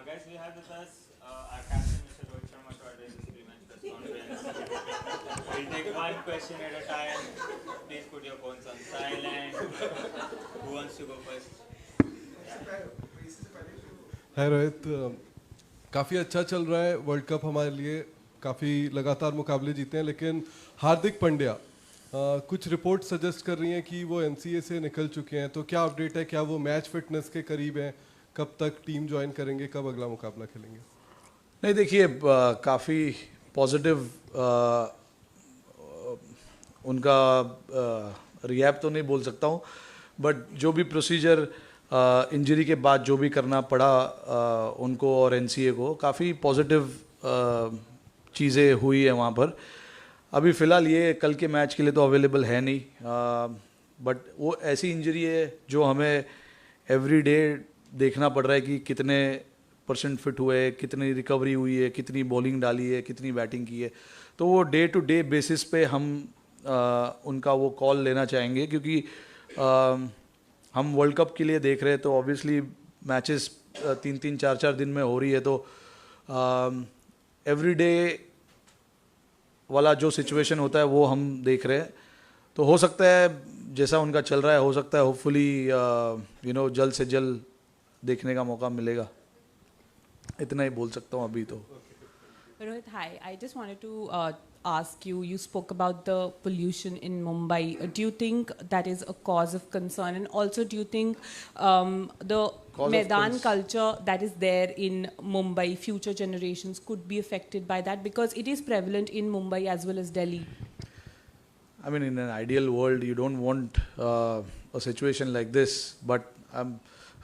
Guys, we have with us our captain, Mr. Rohit Sharma, to address this pre-match press conference. We'll take one question at a time. Please put your phones on silent. Who wants to go first? हाय रोहित, काफ़ी अच्छा चल रहा है world cup हमारे लिए, काफ़ी लगातार मुकाबले जीते हैं, लेकिन हार्दिक पांड्या कुछ रिपोर्ट सजेस्ट कर रही हैं कि वो एनसीए से निकल चुके हैं, तो क्या अपडेट है? क्या वो मैच फिटनेस के करीब हैं? कब तक टीम ज्वाइन करेंगे? कब अगला मुकाबला खेलेंगे? नहीं, देखिए काफ़ी पॉजिटिव उनका रिहैब तो नहीं बोल सकता हूँ, बट जो भी प्रोसीजर इंजरी के बाद जो भी करना पड़ा उनको और एनसीए को, काफ़ी पॉजिटिव चीज़ें हुई है वहाँ पर. अभी फ़िलहाल ये कल के मैच के लिए तो अवेलेबल है नहीं, बट वो ऐसी इंजरी है जो हमें एवरी डे देखना पड़ रहा है कि कितने परसेंट फिट हुए, कितनी रिकवरी हुई है, कितनी बॉलिंग डाली है, कितनी बैटिंग की है. तो वो डे टू डे बेसिस पे हम उनका वो कॉल लेना चाहेंगे, क्योंकि हम वर्ल्ड कप के लिए देख रहे हैं, तो ऑब्वियसली मैचेस 3-3, 4-4 दिन में हो रही है, तो एवरी डे वाला जो सिचुएशन होता है वो हम देख रहे हैं. तो हो सकता है जैसा उनका चल रहा है, हो सकता है होपफुली जल्द से जल्द देखने का मौका मिलेगा. इतना ही बोल सकता हूँ अभी तो. Rohit, hi. I just wanted to ask you, you spoke about the pollution in Mumbai. Do you think that is a cause of concern? And also, do you think the Maidan culture that is there in Mumbai, future generations could be affected by that? Because it is prevalent in Mumbai as well as Delhi. I mean, in an ideal world, you don't want a situation like this, but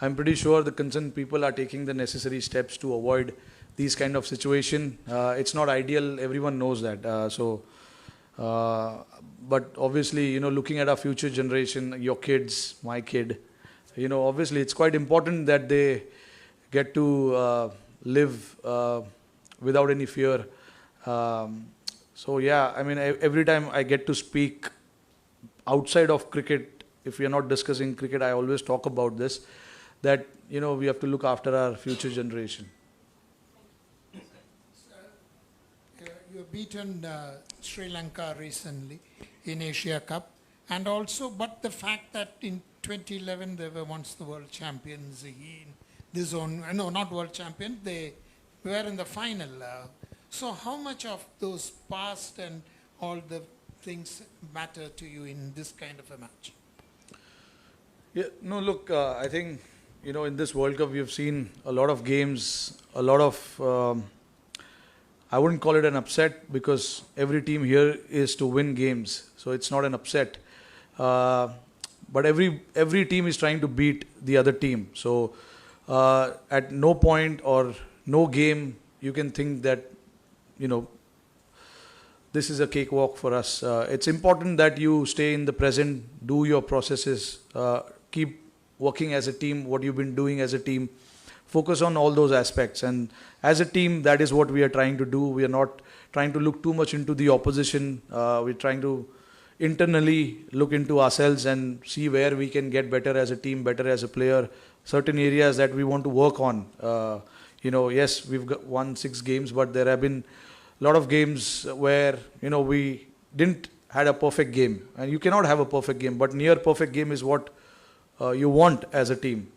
I'm pretty sure the concerned people are taking the necessary steps to avoid these kind of situation. It's not ideal, everyone knows that. But obviously, looking at our future generation, your kids, my kid, obviously it's quite important that they get to live without any fear. So yeah, I mean, every time I get to speak outside of cricket, if we are not discussing cricket, I always talk about this, that we have to look after our future generation. You have beaten Sri Lanka recently in Asia Cup, and also, but the fact that in 2011 they were once the world champions in this zone, no, not world champions, they were in the final. So how much of those past and all the things matter to you in this kind of a match? Yeah, no, look, I think, in this World Cup, we have seen a lot of games, a lot of, I wouldn't call it an upset, because every team here is to win games. So it's not an upset. But every team is trying to beat the other team. So at no point or no game, you can think that, this is a cakewalk for us. It's important that you stay in the present, do your processes, keep working as a team, what you've been doing as a team. Focus on all those aspects. And as a team, that is what we are trying to do. We are not trying to look too much into the opposition. We're trying to internally look into ourselves and see where we can get better as a team, better as a player, certain areas that we want to work on. Yes, we've won 6 games, but there have been a lot of games where, we didn't had a perfect game. And you cannot have a perfect game, but near perfect game is what you want as a team.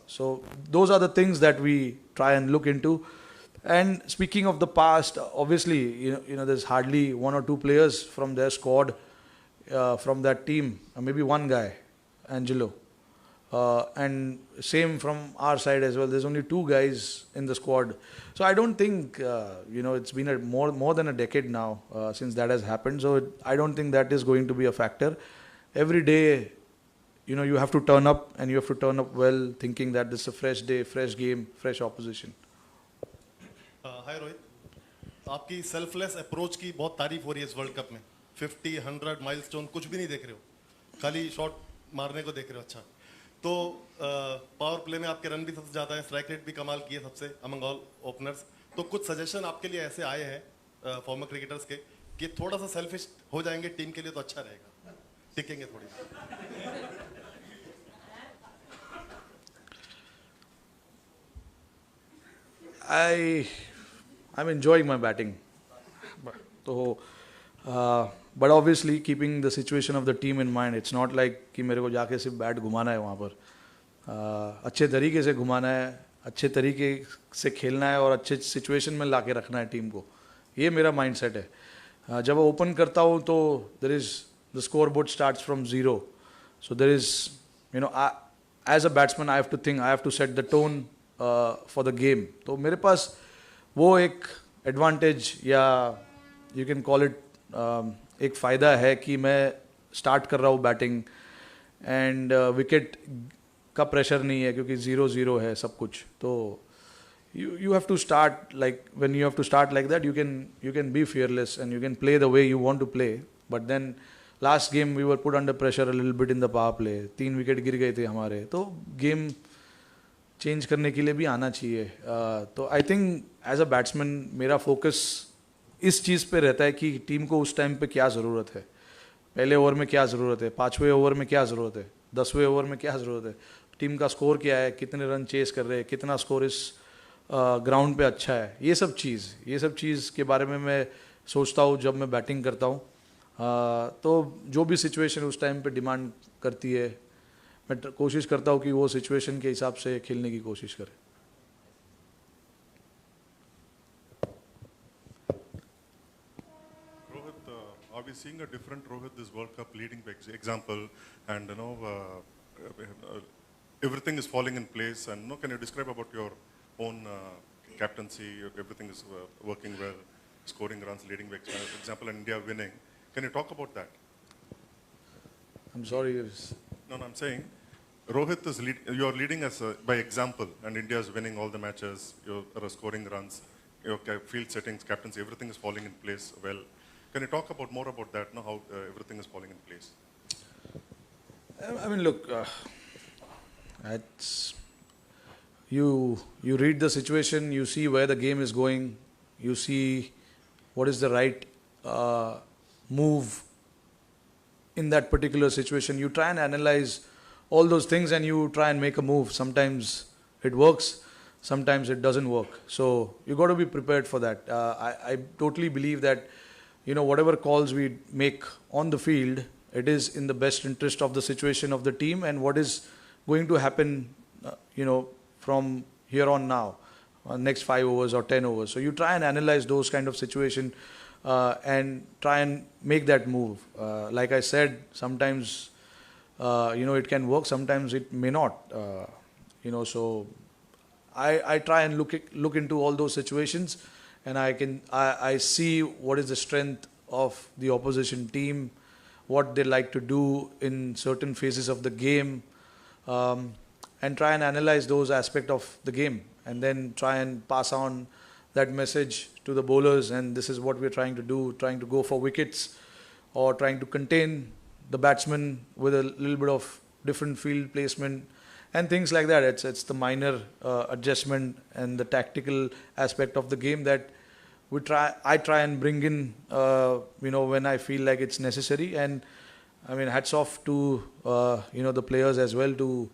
So those are the things that we try and look into. And speaking of the past, obviously, there's hardly 1 or 2 players from their squad, from that team, maybe one guy, Angelo. And same from our side as well. There's only 2 guys in the squad. So I don't think, it's been more than a decade now since that has happened. So I don't think that is going to be a factor. Every day, you have to turn up, and you have to turn up well, thinking that this is a fresh day, fresh game, fresh opposition. हाय रोहित, आपकी selfless approach की बहुत तारीफ हो रही है इस world cup में. 50, 100 milestone कुछ भी नहीं देख रहे हो, खाली शॉट मारने को देख रहे हो. अच्छा, तो पावर प्ले में आपके रन भी सबसे ज़्यादा है, स्ट्राइक रेट भी कमाल की है सबसे अमंग ऑल ओपनर्स. तो कुछ सजेशन आपके लिए ऐसे आए हैं फॉर्मर क्रिकेटर्स के कि थोड़ा सा सेल्फिश हो जाएंगे टीम के लिए तो अच्छा रहेगा, टिकेंगे थोड़ी. I'm enjoying my batting. So, but obviously keeping the situation of the team in mind, it's not like कि मेरे को जाके सिर्फ बैट घुमाना है वहाँ पर. अच्छे तरीके से घुमाना है, अच्छे तरीके से खेलना है और अच्छे सिचुएशन में लाके रखना है टीम को. ये मेरा माइंडसेट है. जब ओपन करता हूँ तो there is the scoreboard starts from zero. So there is, as a batsman I have to think, I have to set the tone for the game. तो मेरे पास वो एक एडवांटेज या यू कैन कॉल इट एक फ़ायदा है कि मैं स्टार्ट कर रहा हूँ बैटिंग एंड विकेट का प्रेशर नहीं है क्योंकि 0-0 है सब कुछ. तो you have to start like when you have to start like that, you can be fearless and you can play the way you want to play. But then last game we were put under pressure a little bit in the power play. 3 wicket गिर गए थे हमारे. तो game change करने के लिए भी आना चाहिए. तो I think as a batsman मेरा फोकस इस चीज़ पे रहता है कि टीम को उस टाइम पे क्या ज़रूरत है, पहले ओवर में क्या ज़रूरत है, 5वें ओवर में क्या ज़रूरत है, 10वें ओवर में क्या ज़रूरत है, टीम का स्कोर क्या है, कितने रन चेस कर रहे हैं, कितना स्कोर इस ग्राउंड पे अच्छा है. ये सब चीज़ के बारे में मैं सोचता हूँ जब मैं बैटिंग करता हूँ. तो जो भी सिचुएशन उस टाइम पे डिमांड करती है मैं कोशिश करता हूँ कि वो सिचुएशन के हिसाब से खेलने की कोशिश करें. Rohit, are we seeing a different Rohit this World Cup leading by example, and everything is falling in place, and can you describe about your own captaincy? Everything is working well, scoring runs, leading by example, and India winning. Can you talk about that? I'm sorry. No, I'm saying Rohit is you're leading us by example, and India is winning all the matches. You're scoring runs, your field settings, captaincy, everything is falling in place well. Can you talk about more about that? How everything is falling in place? I mean, look, it's you read the situation, you see where the game is going, you see what is the right move in that particular situation. You try and analyze all those things and you try and make a move. Sometimes it works, sometimes it doesn't work. So you got to be prepared for that. I totally believe that whatever calls we make on the field, it is in the best interest of the situation of the team and what is going to happen from here on now, next 5 overs or 10 overs. So you try and analyze those kind of situation and try and make that move. Like I said, sometimes it can work, sometimes it may not. So I try and look into all those situations, and I see what is the strength of the opposition team, what they like to do in certain phases of the game, and try and analyze those aspects of the game, and then try and pass on that message to the bowlers. And this is what we're trying to do, trying to go for wickets or trying to contain the batsman with a little bit of different field placement and things like that. It's the minor adjustment and the tactical aspect of the game that I try and bring in when I feel like it's necessary. And I mean, hats off to the players as well to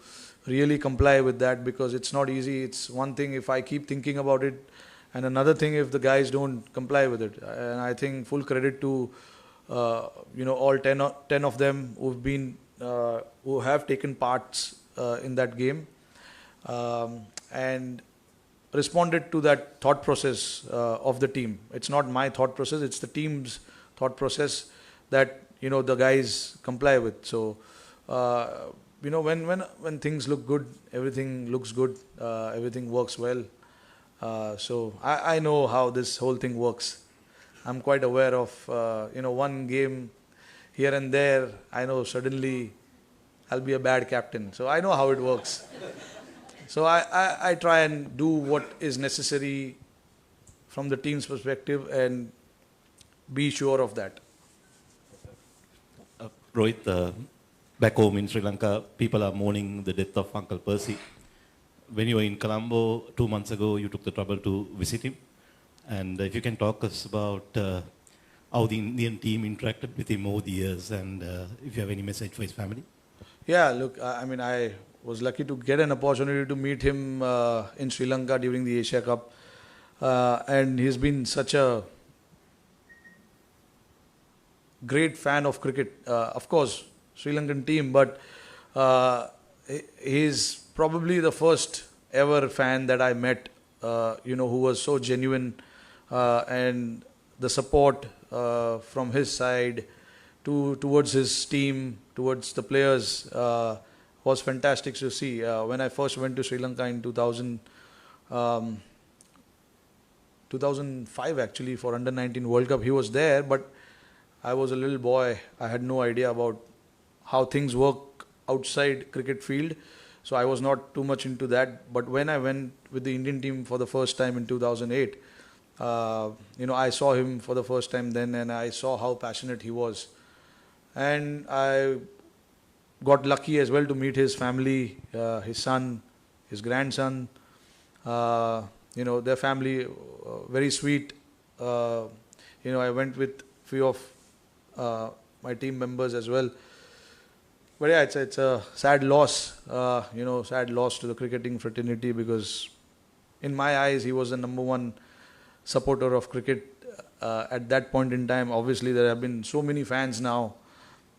really comply with that, because it's not easy. It's one thing if I keep thinking about it, and another thing if the guys don't comply with it. And I think full credit to all 10 of them who have taken parts in that game and responded to that thought process of the team. It's not my thought process, it's the team's thought process that the guys comply with. So when things look good, everything looks good, everything works well. So I know how this whole thing works. I'm quite aware of one game here and there. I know suddenly I'll be a bad captain. So I know how it works. So I try and do what is necessary from the team's perspective and be sure of that. Rohit, back home in Sri Lanka, people are mourning the death of Uncle Percy. When you were in Colombo 2 months ago, you took the trouble to visit him. And if you can talk us about how the Indian team interacted with him over the years, and if you have any message for his family. Yeah, look, I mean, I was lucky to get an opportunity to meet him in Sri Lanka during the Asia Cup. and he's been such a great fan of cricket. Of course, Sri Lankan team, but he's probably the first ever fan that I met, who was so genuine, and the support from his side towards his team, towards the players, was fantastic to see. When I first went to Sri Lanka in 2005 actually for Under 19 World Cup, he was there, but I was a little boy. I had no idea about how things work outside cricket field, so I was not too much into that. But when I went with the Indian team for the first time in 2008, I saw him for the first time then, and I saw how passionate he was. And I got lucky as well to meet his family, his son, his grandson. Their family, very sweet. I went with few of my team members as well. But yeah, it's a sad loss, sad loss to the cricketing fraternity, because in my eyes he was the number one supporter of cricket at that point in time. Obviously there have been so many fans now,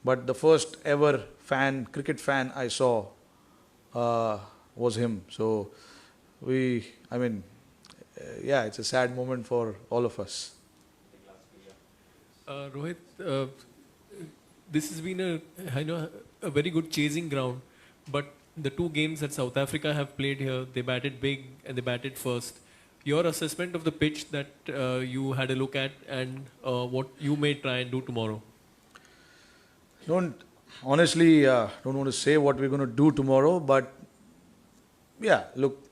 but the first ever cricket fan I saw was him. So it's a sad moment for all of us. Rohit, this has been a very good chasing ground, but the two games that South Africa have played here, they batted big and they batted first. Your assessment of the pitch that you had a look at, and what you may try and do tomorrow? Don't want to say what we're going to do tomorrow, but yeah, look,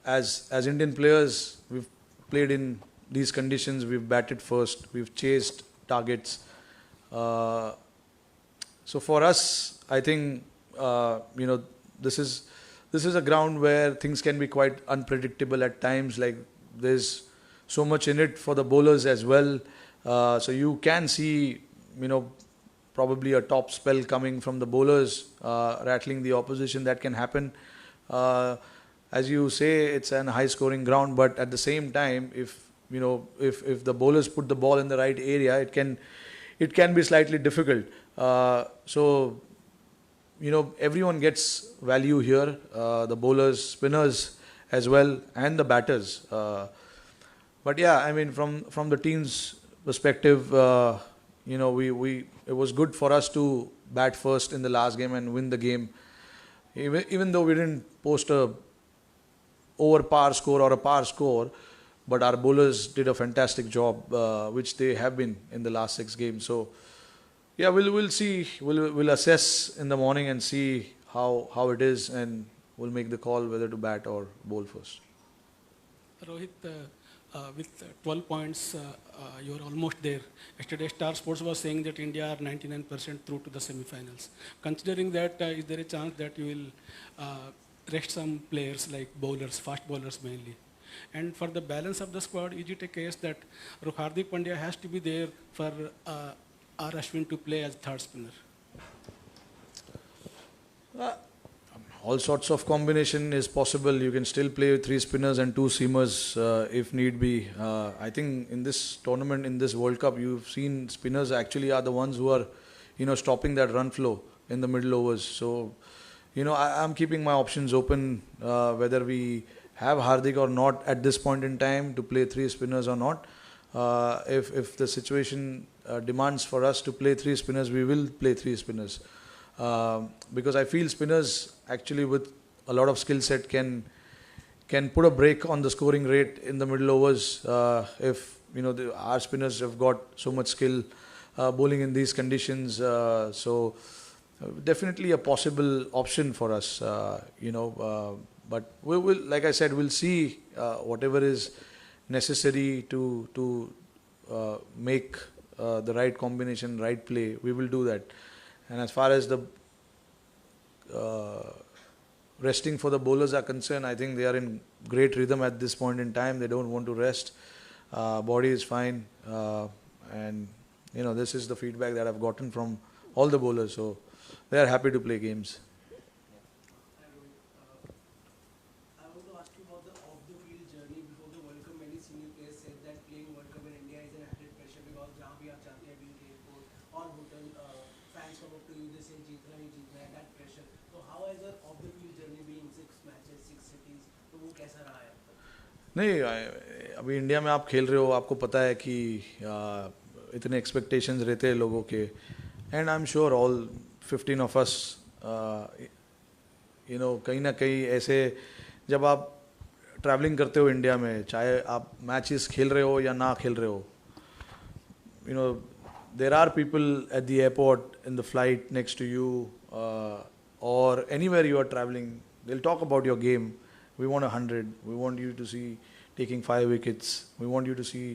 as Indian players, we've played in these conditions, we've batted first, we've chased targets. So for us, I think this is a ground where things can be quite unpredictable at times. Like there's so much in it for the bowlers as well. So you can see probably a top spell coming from the bowlers, rattling the opposition. That can happen. As you say, it's an high-scoring ground, but at the same time, if the bowlers put the ball in the right area, it can be slightly difficult. So everyone gets value here, the bowlers, spinners as well, and the batters. But yeah, from the team's perspective, it was good for us to bat first in the last game and win the game. Even though we didn't post a over par score or a par score, but our bowlers did a fantastic job, which they have been in the last 6 games. So yeah, we'll see. We'll assess in the morning and see how it is, and we'll make the call whether to bat or bowl first. Rohit, with 12 points, you're almost there. Yesterday, Star Sports was saying that India are 99% through to the semi-finals. Considering that, is there a chance that you will rest some players like bowlers, fast bowlers mainly? And for the balance of the squad, is it a case that Hardik Pandya has to be there for R. Ashwin to play as third spinner? All sorts of combination is possible. You can still play with 3 spinners and 2 seamers if need be. I think in this tournament, in this World Cup, you've seen spinners actually are the ones who are, stopping that run flow in the middle overs. So, I'm keeping my options open, whether we have Hardik or not at this point in time to play 3 spinners or not. If the situation demands for us to play 3 spinners, we will play 3 spinners. Because I feel spinners actually with a lot of skill set can put a break on the scoring rate in the middle overs. If our spinners have got so much skill bowling in these conditions, so definitely a possible option for us. But we will, like I said, we'll see whatever is necessary to make the right combination, right play. We will do that. And as far as the resting for the bowlers are concerned, I think they are in great rhythm at this point in time. They don't want to rest. Body is fine. And, this is the feedback that I've gotten from all the bowlers. So they are happy to play games. I want to ask you about the off-the-field journey before the World Cup. Many senior players on hotel, fans come up to you, they say जीतना ही जीतना है, that pressure. So how has your off the field journey been? 6 matches, 6 cities. तो वो कैसा रहा है? नहीं, अभी इंडिया में आप खेल रहे हो, आपको पता है कि इतने एक्सपेक्टेशंस रहते हैं लोगों के, and I am sure all 15 of us you know कहीं ना कहीं ऐसे जब आप ट्रैवलिंग करते हो इंडिया में, चाहे आप मैचेस खेल रहे हो या ना खेल रहे हो, you know there are people at the airport in the flight next to you or anywhere you are travelling, they will talk about your game. We want 100. We want you to see taking 5 wickets. We want you to see.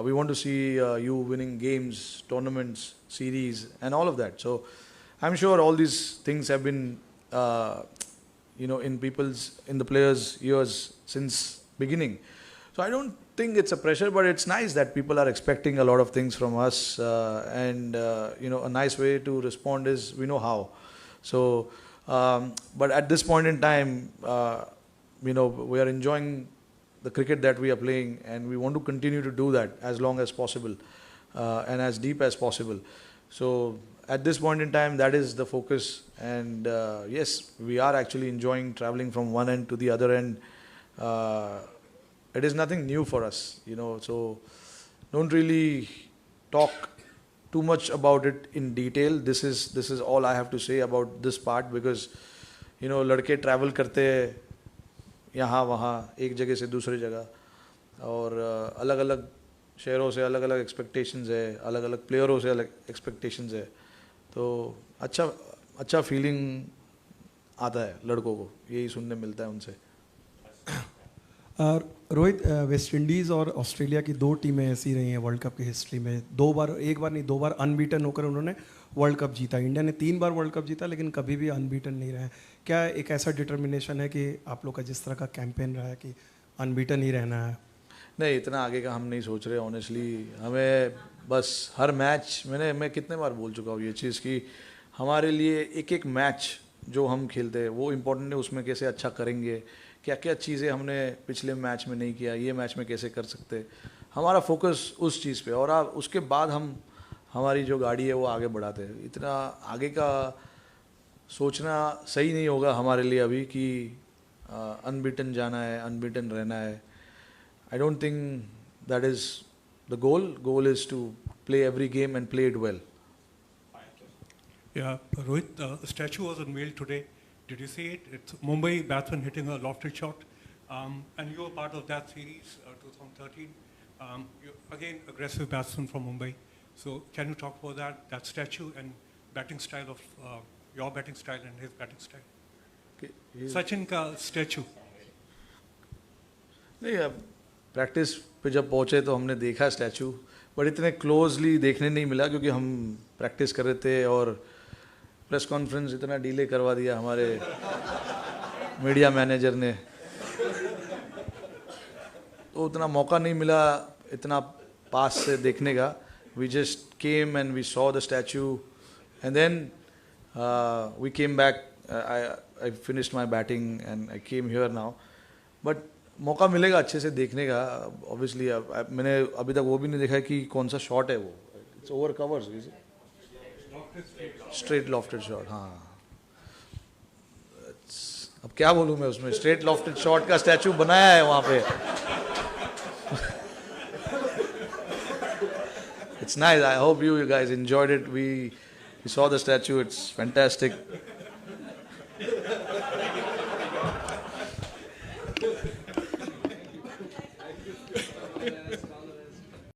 We want to see you winning games, tournaments, series, and all of that. So, I'm sure all these things have been, you know, in the players' ears since beginning. So I don't think it's a pressure, but it's nice that people are expecting a lot of things from us, and you know, a nice way to respond is we know how. So, but at this point in time. You know, we are enjoying the cricket that we are playing, and we want to continue to do that as long as possible and as deep as possible. So at this point in time, that is the focus, and yes, we are actually enjoying traveling from one end to the other end. It is nothing new for us, you know, so don't really talk too much about it in detail. This is all I have to say about this part, because you know, लड़के travel करते यहाँ वहाँ एक जगह से दूसरी जगह, और अलग अलग शहरों से अलग अलग एक्सपेक्टेशंस है, अलग अलग प्लेयरों से अलग एक्सपेक्टेशंस है, तो अच्छा फीलिंग आता है लड़कों को, यही सुनने मिलता है उनसे. रोहित, वेस्ट इंडीज़ और ऑस्ट्रेलिया की 2 टीमें ऐसी रही हैं वर्ल्ड कप की हिस्ट्री में, 2 बार, एक बार नहीं 2 बार अनबीटन होकर उन्होंने वर्ल्ड कप जीता. इंडिया ने 3 बार वर्ल्ड कप जीता, लेकिन कभी भी अनबीटन नहीं रहे. क्या एक ऐसा डिटर्मिनेशन है कि आप लोग का जिस तरह का कैंपेन रहा है कि अनबीटन ही रहना है? नहीं, इतना आगे का हम नहीं सोच रहे ऑनेस्टली. हमें बस हर मैच, मैं कितने बार बोल चुका हूँ ये चीज़ कि हमारे लिए एक एक मैच जो हम खेलते हैं वो इम्पोर्टेंट है. उसमें कैसे अच्छा करेंगे, क्या क्या चीज़ें हमने पिछले मैच में नहीं किया, ये मैच में कैसे कर सकते, हमारा फोकस उस चीज़ पे, और उसके बाद हम हमारी जो गाड़ी है वो आगे बढ़ाते हैं. इतना आगे का सोचना सही नहीं होगा हमारे लिए अभी कि अनबीटन जाना है, अनबीटन रहना है. I don't think that is the goal. Goal is to play every game and play it well. Yeah, Rohit, the statue was unveiled today. Did you see it? It's Mumbai batsman hitting a lofted shot, and you were part of that series, 2013. You, again, aggressive batsman from Mumbai. So, can you talk about that statue and batting style of your batting style and his batting style? Okay, Sachin का statue. नहीं, अब practice पे जब पहुँचे तो हमने देखा statue, but इतने क्लोजली देखने नहीं मिला क्योंकि हम प्रैक्टिस कर रहे थे और प्रेस कॉन्फ्रेंस इतना डिले करवा दिया हमारे मीडिया मैनेजर ने, तो उतना मौका नहीं मिला इतना पास से देखने का. We just came and we saw the statue and then we came back. I finished my batting and I came here now. But मौका मिलेगा अच्छे से देखने का ऑब्वियसली. मैंने अभी तक वो भी नहीं देखा कि कौन सा शॉट है वो. It's over covers, straight lofted shot. हाँ, अब क्या बोलूँ मैं उसमें. स्ट्रेट लॉफ्टेड शॉट का स्टैचू बनाया है वहाँ पे. It's nice. I hope you guys enjoyed it. We saw the statue. It's fantastic.